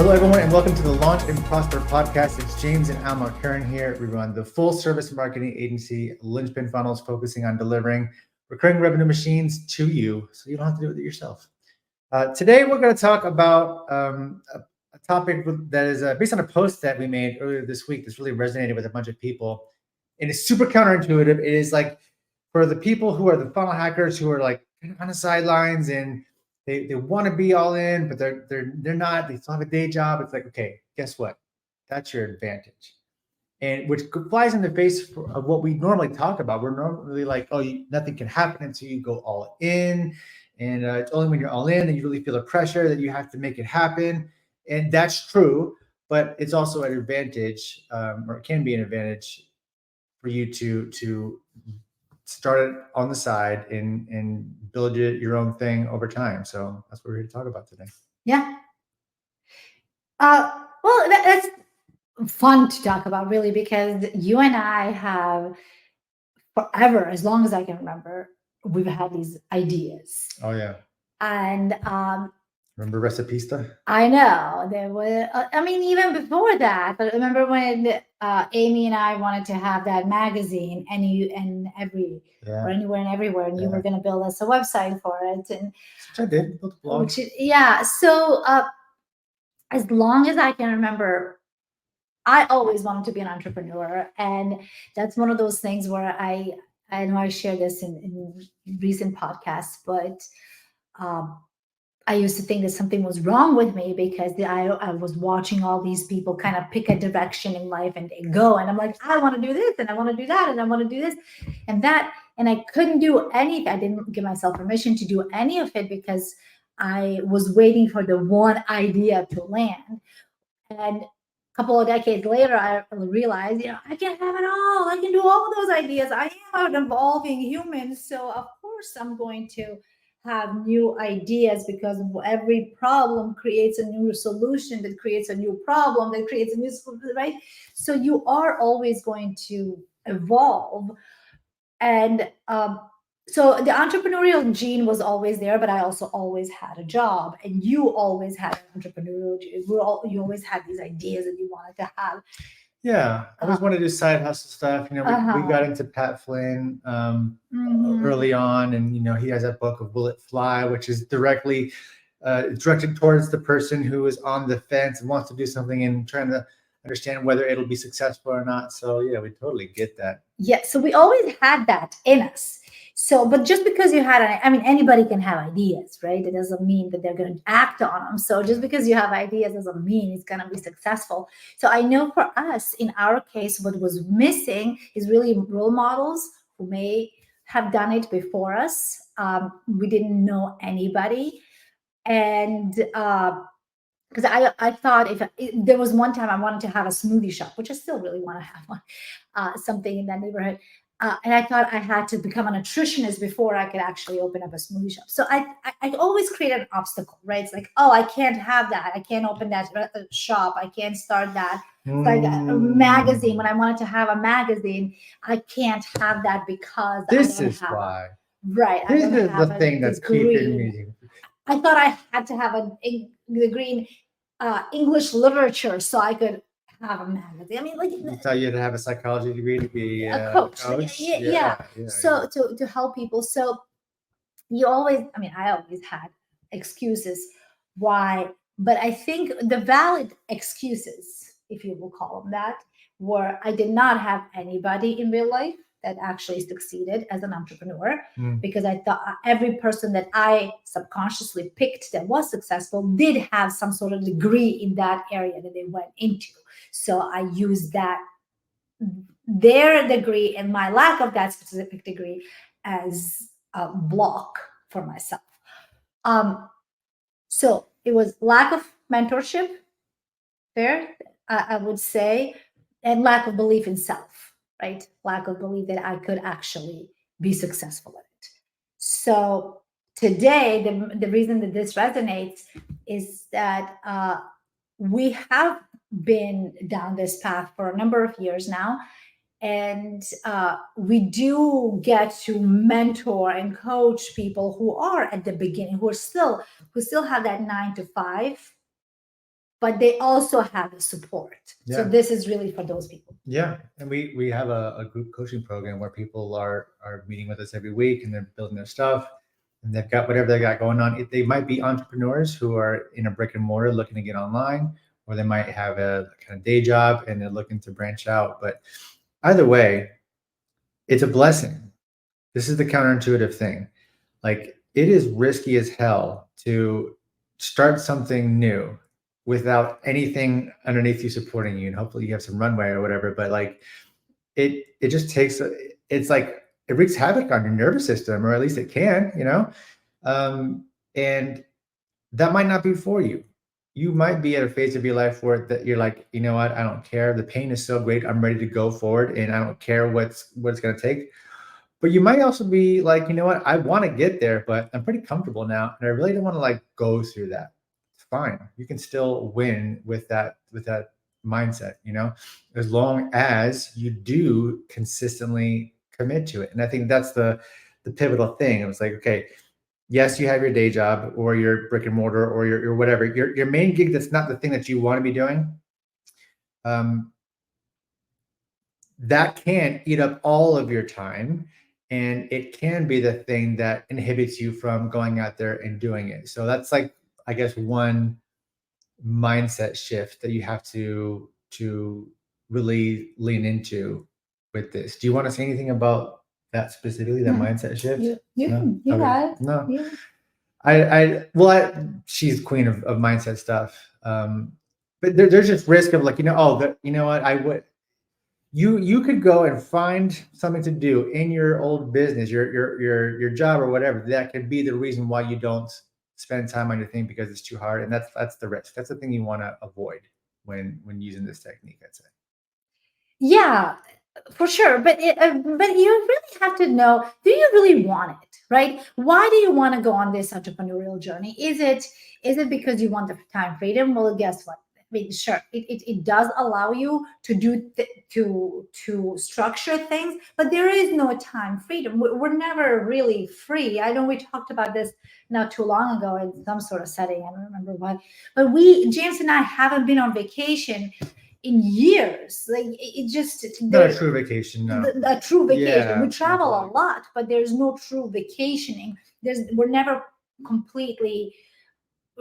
Hello, everyone, and welcome to the Launch and Prosper podcast. It's James and Alma Curran here. We run the full service marketing agency, Linchpin Funnels, focusing on delivering recurring revenue machines to you so you don't have to do it yourself. Today, we're going to talk about a topic that is based on a post that we made earlier this week that's really resonated with a bunch of people. And it's super counterintuitive. It is like for the people who are the funnel hackers who are like on the sidelines and they want to be all in, but they're not. They still have a day job. It's like, okay, guess what? That's your advantage, and which flies in the face of what we normally talk about. We're normally like, oh, nothing can happen until you go all in, and it's only when you're all in that you really feel the pressure that you have to make it happen, and that's true. But it's also an advantage, or it can be an advantage for you to start it on the side and build your own thing over time. So that's what we're here to talk about today. Yeah. Well, that's fun to talk about, really, because you and I have forever, as long as I can remember, we've had these ideas. Oh yeah. And remember Recipista? I know there were. I mean, even before that. But remember when Amy and I wanted to have that magazine, or anywhere and everywhere, and you were going to build us a website for it, and which I did. Built a blog. So as long as I can remember, I always wanted to be an entrepreneur, and that's one of those things where I know I shared this in recent podcasts, but I used to think that something was wrong with me because I was watching all these people kind of pick a direction in life and they go, and I'm like, I want to do this, and I want to do that, and I want to do this and that, and I couldn't do anything. I didn't give myself permission to do any of it because I was waiting for the one idea to land. And a couple of decades later, I realized, I can have it all. I can do all those ideas. I am an evolving human. So of course I'm going to have new ideas, because every problem creates a new solution that creates a new problem that creates a new solution, right? So you are always going to evolve. And so the entrepreneurial gene was always there, but I also always had a job, and you always had an entrepreneurial gene. You always had these ideas that you wanted to have. Yeah, I always wanted to do side hustle stuff. We got into Pat Flynn early on, and he has that book of Will It Fly, which is directly directed towards the person who is on the fence and wants to do something and trying to understand whether it'll be successful or not. So yeah, we totally get that. Yeah, so we always had that in us. So, but just because you had, anybody can have ideas, right? It doesn't mean that they're going to act on them. So just because you have ideas doesn't mean it's going to be successful. So I know for us, in our case, what was missing is really role models who may have done it before us. We didn't know anybody. And because I thought there was one time I wanted to have a smoothie shop, which I still really want to have one, something in that neighborhood. And I thought I had to become a nutritionist before I could actually open up a smoothie shop. So I always created an obstacle, right? It's like, oh, I can't have that. I can't open that shop. I can't start that. Like a magazine. When I wanted to have a magazine, I can't have that because this is why. Right. This is the thing that's keeping me. I thought I had to have the green English literature so I could have a magazine. I mean, like, you thought you had to have a psychology degree to be a coach. Yeah. So to help people. So I always had excuses why, but I think the valid excuses, if you will call them that, were I did not have anybody in real life that actually succeeded as an entrepreneur, because I thought every person that I subconsciously picked that was successful did have some sort of degree in that area that they went into. So I used their degree and my lack of that specific degree as a block for myself. So it was lack of mentorship there, I would say, and lack of belief in self, right? Lack of belief that I could actually be successful at it. So today, the reason that this resonates is that we have been down this path for a number of years now. And we do get to mentor and coach people who are at the beginning, who still have that 9 to 5 but they also have the support. So Yeah. this is really for those people. Yeah, and we have a group coaching program where people are meeting with us every week, and they're building their stuff, and they've got whatever they got going on. They might be entrepreneurs who are in a brick and mortar looking to get online, or they might have a kind of day job and they're looking to branch out. But either way, it's a blessing. This is the counterintuitive thing. Like, it is risky as hell to start something new without anything underneath you supporting you, and hopefully you have some runway or whatever. But like, it just takes it's like it wreaks havoc on your nervous system, or at least it can, and that might not be for you. You might be at a phase of your life where that you're like, you know what, I don't care, the pain is so great, I'm ready to go forward, and I don't care what it's going to take. But you might also be like, you know what, I want to get there, but I'm pretty comfortable now, and I really don't want to like go through that. It's fine. You can still win with that mindset, as long as you do consistently commit to it. And I think that's the pivotal thing. It was like, okay, yes, you have your day job or your brick and mortar or your whatever, your main gig that's not the thing that you want to be doing. That can eat up all of your time, and it can be the thing that inhibits you from going out there and doing it. So that's like, I guess, one mindset shift that you have to really lean into with this. Do you want to say anything about that specifically, that mindset shift? You Okay. got it. No. Yeah. She's queen of mindset stuff. But there's just risk of like, you know what, I would. You could go and find something to do in your old business, your job or whatever. That could be the reason why you don't spend time on your thing, because it's too hard, and that's the risk. That's the thing you want to avoid when using this technique, I'd say. Yeah, for sure. But you really have to know, do you really want it, right? Why do you want to go on this entrepreneurial journey? Is it because you want the time freedom? Well, guess what? I mean, sure, it does allow you to do to structure things, but there is no time freedom. We're never really free. I know we talked about this not too long ago in some sort of setting. I don't remember what, but James and I haven't been on vacation in years. Like, it just Not a true vacation, no. A true vacation. Yeah, we travel a exactly. lot, but there's no true vacationing. We're never completely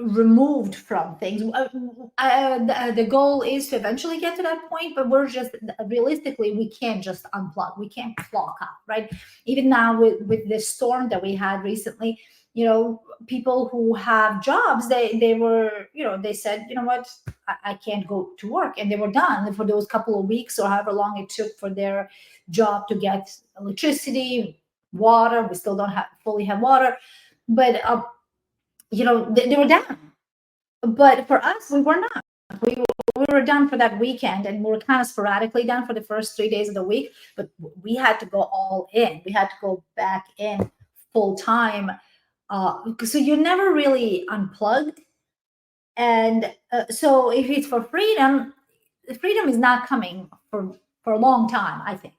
removed from things. The goal is to eventually get to that point, but we're just realistically, we can't just unplug. We can't clock out, right? Even now with this storm that we had recently, people who have jobs, they were, they said, you know what, I can't go to work, and they were done for those couple of weeks or however long it took for their job to get electricity, water. We still don't fully have water, but they were done. But for us, we were not. We were done for that weekend, and we were kind of sporadically done for the first 3 days of the week. But we had to go all in. We had to go back in full time. So you're never really unplugged. And so if it's for freedom is not coming for a long time, I think,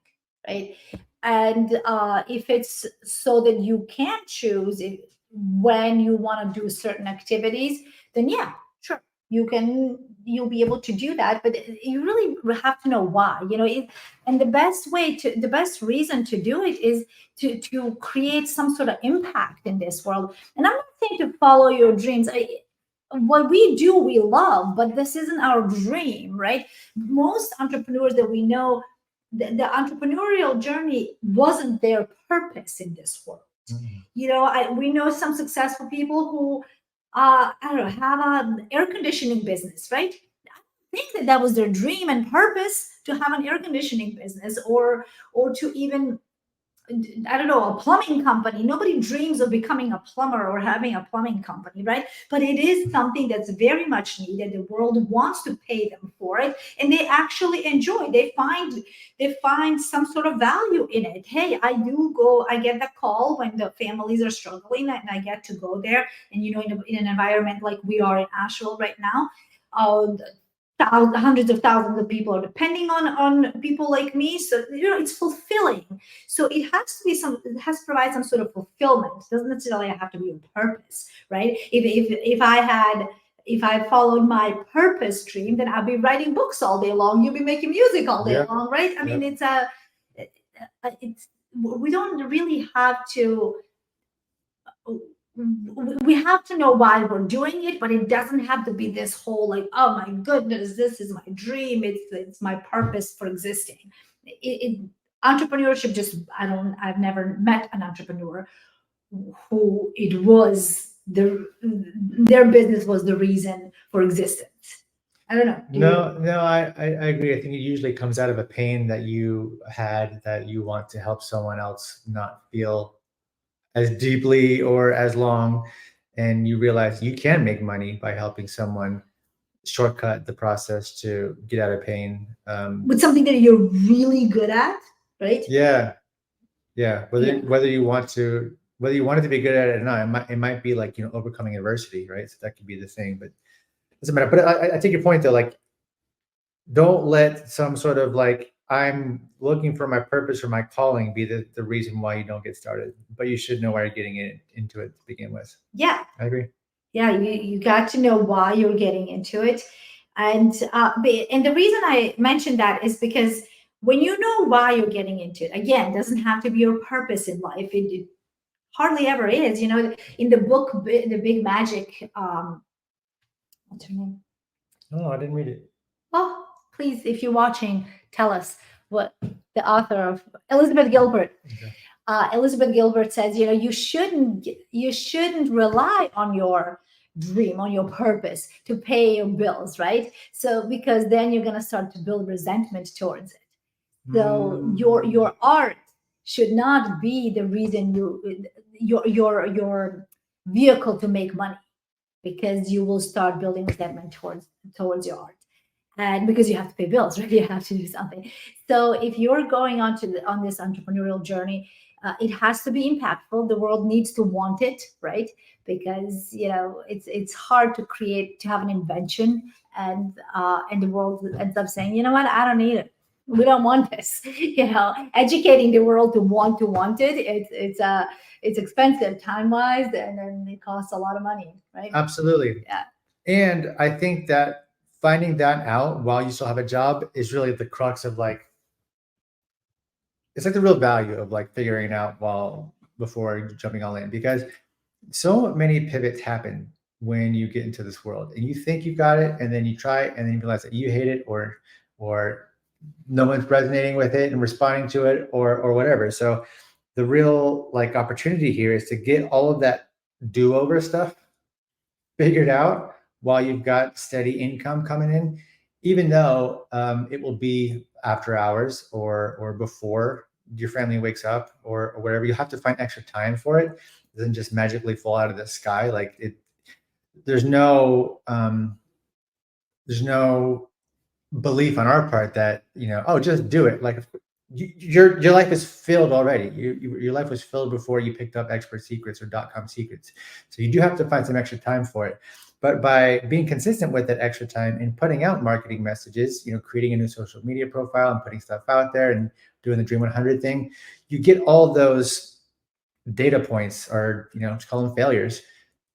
right? And if it's so that you can choose when you want to do certain activities, then yeah, sure, you'll be able to do that. But you really have to know why, and the best reason to do it is to create some sort of impact in this world. And I'm not saying to follow your dreams. What we do, we love, but this isn't our dream, right? Most entrepreneurs that we know, the entrepreneurial journey wasn't their purpose in this world. Mm-hmm. We know some successful people who, I don't know, have an air conditioning business, right? I think that was their dream and purpose, to have an air conditioning business, or to even, I don't know, a plumbing company. Nobody dreams of becoming a plumber or having a plumbing company, right? But it is something that's very much needed. The world wants to pay them for it, and they actually enjoy. They find some sort of value in it. Hey, I get that call when the families are struggling, and I get to go there. And in an environment like we are in Asheville right now, hundreds of thousands of people are depending on people like me. So it's fulfilling. So it has to provide some sort of fulfillment. It doesn't necessarily have to be a purpose, right? If I had if I followed my purpose dream, then I'll be writing books all day long. You'll be making music all day Yep. long, right? I mean, it's we don't really have to. We have to know why we're doing it, but it doesn't have to be this whole like, oh my goodness, this is my dream. It's my purpose for existing. Entrepreneurship just I've never met an entrepreneur who it was their business was the reason for existence. I don't know. No, I agree. I think it usually comes out of a pain that you had that you want to help someone else not feel as deeply or as long. And you realize you can make money by helping someone shortcut the process to get out of pain. With something that you're really good at, right? Yeah. Whether Yeah. you want it to be good at it or not, it might be like, overcoming adversity, right? So that could be the thing, but it doesn't matter. But I take your point though, like, don't let some sort of like, I'm looking for my purpose or my calling be the reason why you don't get started, but you should know why you're getting into it to begin with. Yeah. I agree. Yeah, you got to know why you're getting into it. And the reason I mentioned that is because when you know why you're getting into it, again, doesn't have to be your purpose in life. It hardly ever is. In the book, The Big Magic, what's her name? Oh, I didn't read it. Oh, please, if you're watching, tell us what the author of Elizabeth Gilbert. Okay. Elizabeth Gilbert says, you shouldn't rely on your dream, on your purpose to pay your bills, right? So because then you're gonna start to build resentment towards it. So your art should not be the reason your vehicle to make money, because you will start building resentment towards your art. And because you have to pay bills, right? You have to do something. So if you're going on this entrepreneurial journey, it has to be impactful. The world needs to want it, right? Because it's hard to have an invention, and the world ends up saying, you know what, I don't need it. We don't want this. Educating the world to want it. It's expensive time wise, and then it costs a lot of money, right? Absolutely. Yeah. And I think that finding that out while you still have a job is really the crux of like, it's like the real value of like figuring it out before jumping all in, because so many pivots happen when you get into this world and you think you've got it, and then you try it, and then you realize that you hate it, or no one's resonating with it and responding to it, or whatever. So the real like opportunity here is to get all of that do-over stuff figured out while you've got steady income coming in, even though it will be after hours or before your family wakes up or whatever. You have to find extra time for it. It doesn't just magically fall out of the sky. Like there's no belief on our part that just do it. Like your life is filled already. Your life was filled before you picked up Expert Secrets or .com Secrets. So you do have to find some extra time for it. But by being consistent with that extra time and putting out marketing messages, creating a new social media profile and putting stuff out there and doing the Dream 100 thing, you get all those data points, or just call them failures,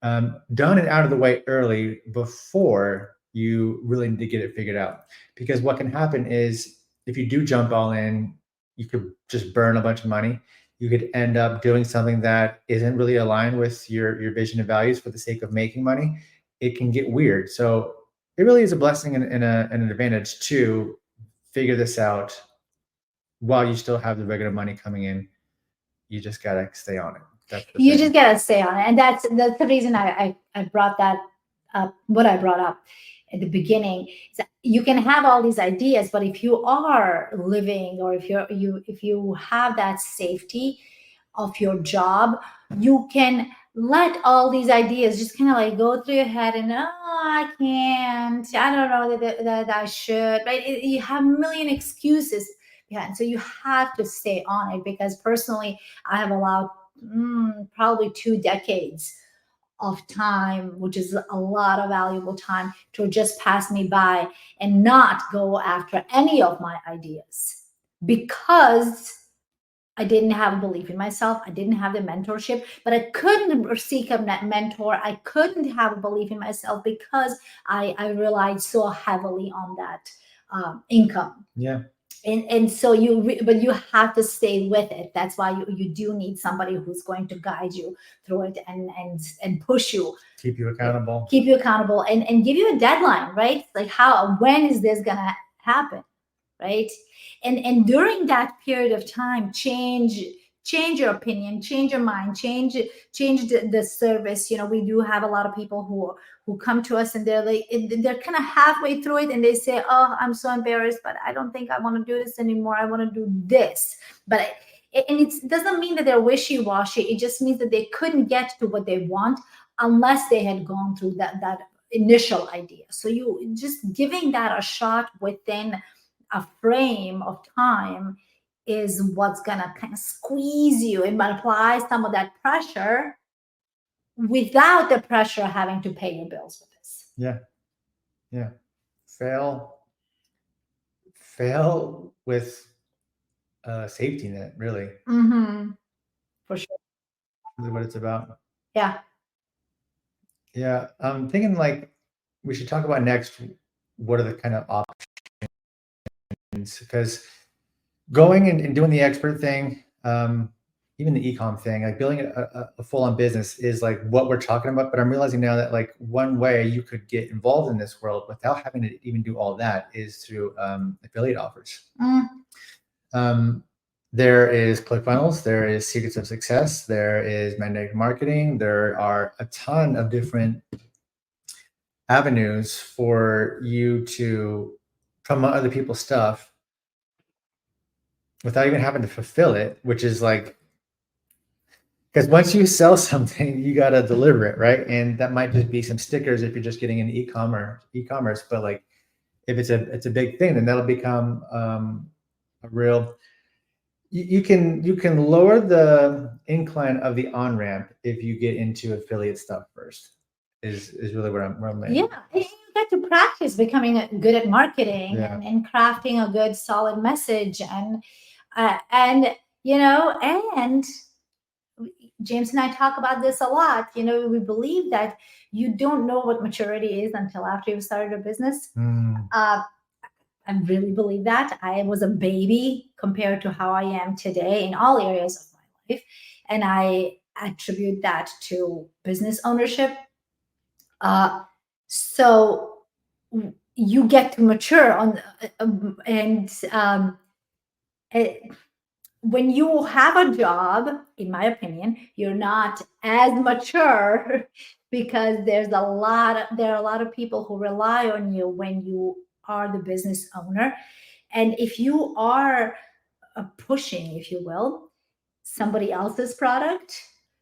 done and out of the way early before you really need to get it figured out. Because what can happen is if you do jump all in, you could just burn a bunch of money. You could end up doing something that isn't really aligned with your vision and values for the sake of making money. It can get weird. So it really is a blessing and an advantage to figure this out while you still have the regular money coming in. You just gotta stay on it. You just gotta stay on it, and that's the reason I brought that up. What I brought up at the beginning is that you can have all these ideas, but if you are living, or if you have that safety of your job, you can let all these ideas just kind of like go through your head, and I can't, I don't know that I should, right? You have a million excuses. Yeah, and so you have to stay on it, because personally, I have allowed probably 2 decades of time, which is a lot of valuable time, to just pass me by and not go after any of my ideas, because I didn't have a belief in myself. I didn't have the mentorship, but I couldn't seek a mentor. I couldn't have a belief in myself because I relied so heavily on that income. Yeah. And so but you have to stay with it. That's why you do need somebody who's going to guide you through it and push you, Keep you accountable. and give you a deadline, right? Like when is this gonna happen, right? And during that period of time, change your opinion, change your mind, change the service. We do have a lot of people who come to us and they're kind of halfway through it and they say, oh, I'm so embarrassed, but I don't think I want to do this anymore. I want to do this. But it doesn't mean that they're wishy-washy. It just means that they couldn't get to what they want unless they had gone through that initial idea. So you just giving that a shot within a frame of time is what's gonna kind of squeeze you and apply some of that pressure without the pressure of having to pay your bills with this. Yeah. Fail with a safety net, really. For sure. Really what it's about. Yeah. Yeah. I'm thinking like we should talk about next what are the kind of options, because going and doing the expert thing, even the e-com thing, like building a full-on business is like what we're talking about. But I'm realizing now that like one way you could get involved in this world without having to even do all that is through affiliate offers. There is ClickFunnels, there is Secrets of Success, there is Magnetic Marketing. There are a ton of different avenues for you to promote other people's stuff without even having to fulfill it, which is like, because once you sell something, you got to deliver it, right? And that might just be some stickers if you're just getting into e-commerce, but like if it's a big thing, then that'll become a real. You can lower the incline of the on-ramp if you get into affiliate stuff first. Is really where I'm landing. Yeah, and you get to practice becoming good at marketing and crafting a good, solid message, and James and I talk about this a lot. We believe that you don't know what maturity is until after you've started a business. I really believe that. I was a baby compared to how I am today in all areas of my life. And I attribute that to business ownership. So you get to mature when you have a job, in my opinion, you're not as mature because there are a lot of people who rely on you when you are the business owner. And if you are pushing, if you will, somebody else's product,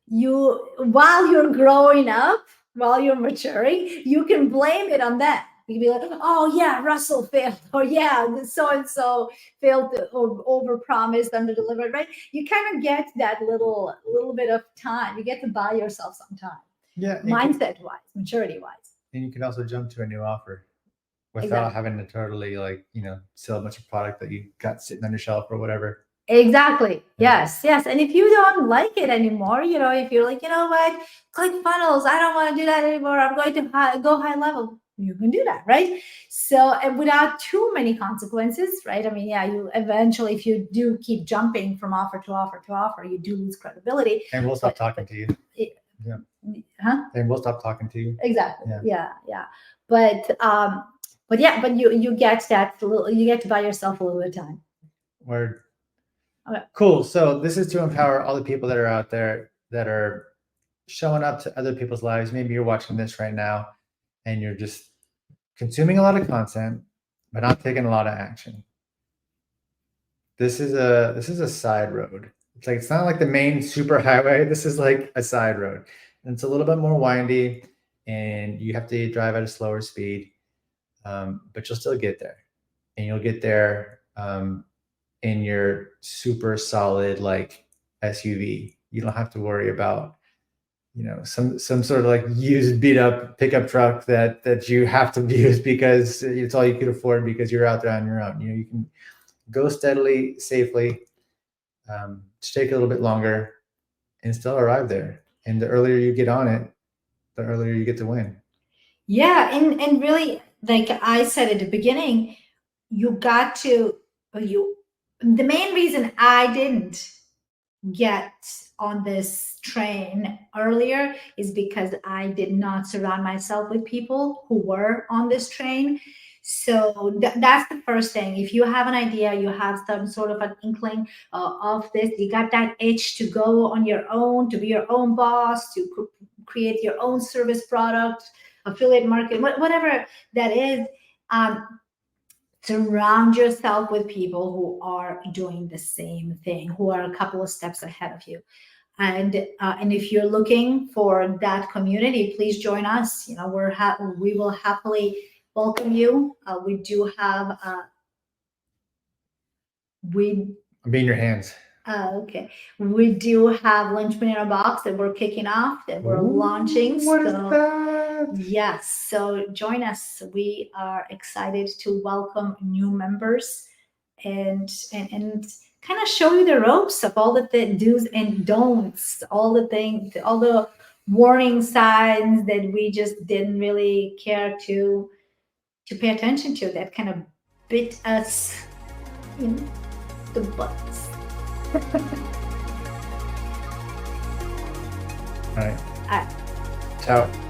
while you're growing up, while you're maturing, you can blame it on that. You can be like, oh yeah, Russell failed, or yeah, so and so failed or overpromised, underdelivered, right? You kind of get that little bit of time. You get to buy yourself some time. Yeah. Mindset wise, maturity wise. And you can also jump to a new offer without having to totally sell a bunch of product that you got sitting on your shelf or whatever. Exactly. Yes. And if you don't like it anymore, if you're like, you know what, ClickFunnels, I don't want to do that anymore. I'm going to go high level. You can do that, right? So, and without too many consequences, right? I mean, you eventually, if you do keep jumping from offer to offer to offer, you do lose credibility. And we'll stop talking to you. And we'll stop talking to you. Exactly. Yeah. But you get you get to buy yourself a little bit of time. Word. Okay. Cool. So this is to empower all the people that are out there that are showing up to other people's lives. Maybe you're watching this right now and you're just consuming a lot of content, but not taking a lot of action. This is a side road. It's not like the main super highway. This is like a side road. And it's a little bit more windy and you have to drive at a slower speed. But you'll still get there. And you'll get there in your super solid like SUV. You don't have to worry about some sort of like used beat up pickup truck that you have to use because it's all you could afford because you're out there on your own. You can go steadily, safely, Just take a little bit longer and still arrive there. And the earlier you get on it, the earlier you get to win. Yeah, and really, like I said at the beginning, you got to you. The main reason I didn't get on this train earlier is because I did not surround myself with people who were on this train. So that's the first thing. If you have an idea, you have some sort of an inkling of this, you got that itch to go on your own, to be your own boss, to create your own service product, affiliate market, whatever that is. Surround yourself with people who are doing the same thing, who are a couple of steps ahead of you. And if you're looking for that community, please join us. You know, we will happily welcome you. We do have I'll be in your hands. okay. We do have Lynchpin in a Box that we're kicking off, that we're launching. What is So that? yes, so join us. We are excited to welcome new members and kind of show you the ropes of all the do's and don'ts, all the things, all the warning signs that we just didn't really care to pay attention to, that kind of bit us in the butts. All right. All right. Ciao.